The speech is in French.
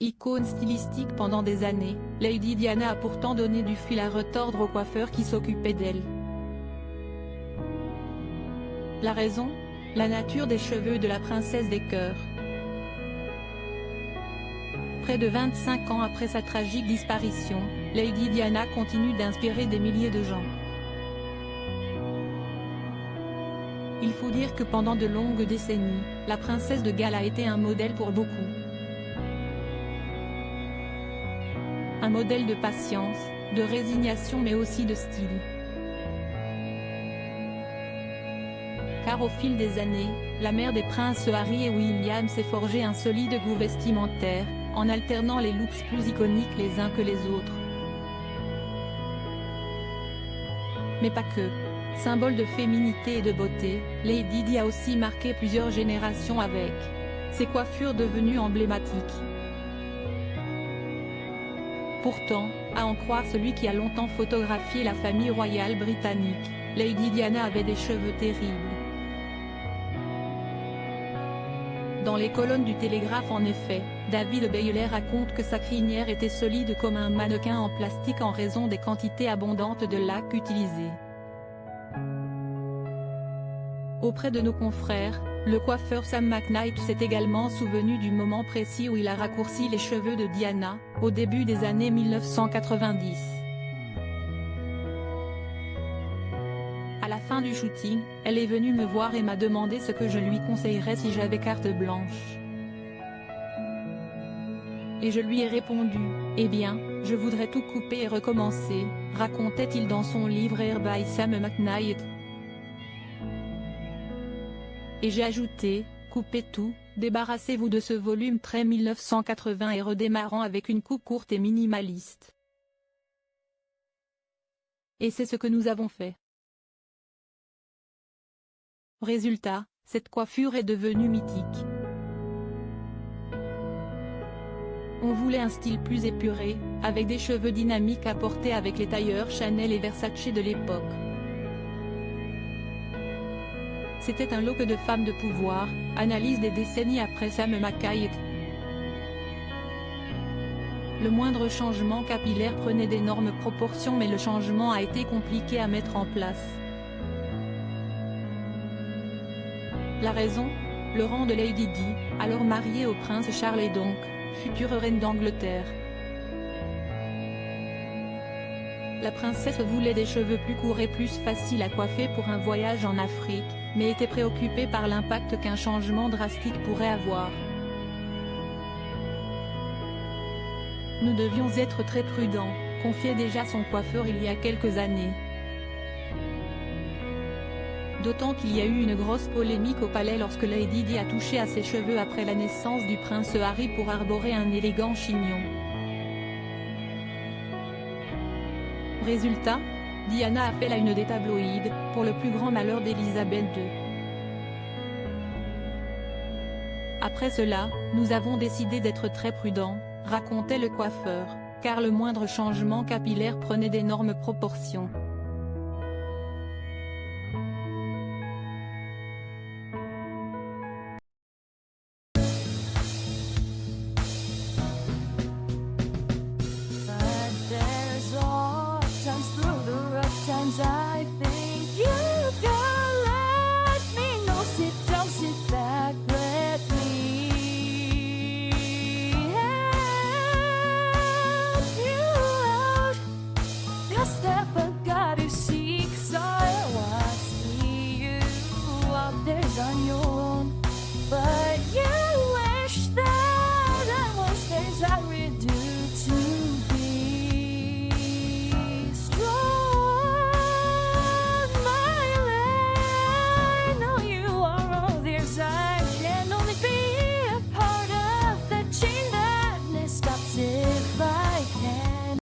Icône stylistique pendant des années, Lady Diana a pourtant donné du fil à retordre aux coiffeurs qui s'occupaient d'elle. La raison ? La nature des cheveux de la princesse des cœurs. Près de 25 ans après sa tragique disparition, Lady Diana continue d'inspirer des milliers de gens. Il faut dire que pendant de longues décennies, la princesse de Galles a été un modèle pour beaucoup. Un modèle de patience, de résignation mais aussi de style. Car au fil des années, la mère des princes Harry et William s'est forgé un solide goût vestimentaire, en alternant les looks plus iconiques les uns que les autres. Mais pas que. Symbole de féminité et de beauté, Lady Di a aussi marqué plusieurs générations avec ses coiffures devenues emblématiques. Pourtant, à en croire celui qui a longtemps photographié la famille royale britannique, Lady Diana avait des cheveux terribles. Dans les colonnes du Télégraphe en effet, David Bailey raconte que sa crinière était solide comme un mannequin en plastique en raison des quantités abondantes de lac utilisées. Auprès de nos confrères, le coiffeur Sam McKnight s'est également souvenu du moment précis où il a raccourci les cheveux de Diana, au début des années 1990. À la fin du shooting, elle est venue me voir et m'a demandé ce que je lui conseillerais si j'avais carte blanche. Et je lui ai répondu, « Eh bien, je voudrais tout couper et recommencer », racontait-il dans son livre Hair by Sam McKnight. Et j'ai ajouté, coupez tout, débarrassez-vous de ce volume très 1980 et redémarrant avec une coupe courte et minimaliste. Et c'est ce que nous avons fait. Résultat, cette coiffure est devenue mythique. On voulait un style plus épuré, avec des cheveux dynamiques à porter avec les tailleurs Chanel et Versace de l'époque. C'était un look de femme de pouvoir, analyse des décennies après Sam McKnight. Le moindre changement capillaire prenait d'énormes proportions mais le changement a été compliqué à mettre en place. La raison ? Le rang de Lady Di, alors mariée au prince Charles et donc, future reine d'Angleterre. La princesse voulait des cheveux plus courts et plus faciles à coiffer pour un voyage en Afrique, mais était préoccupée par l'impact qu'un changement drastique pourrait avoir. Nous devions être très prudents, confiait déjà son coiffeur il y a quelques années. D'autant qu'il y a eu une grosse polémique au palais lorsque Lady Di a touché à ses cheveux après la naissance du prince Harry pour arborer un élégant chignon. Résultat, Diana a fait la une des tabloïds, pour le plus grand malheur d'Elisabeth II. Après cela, nous avons décidé d'être très prudents, racontait le coiffeur, car le moindre changement capillaire prenait d'énormes proportions.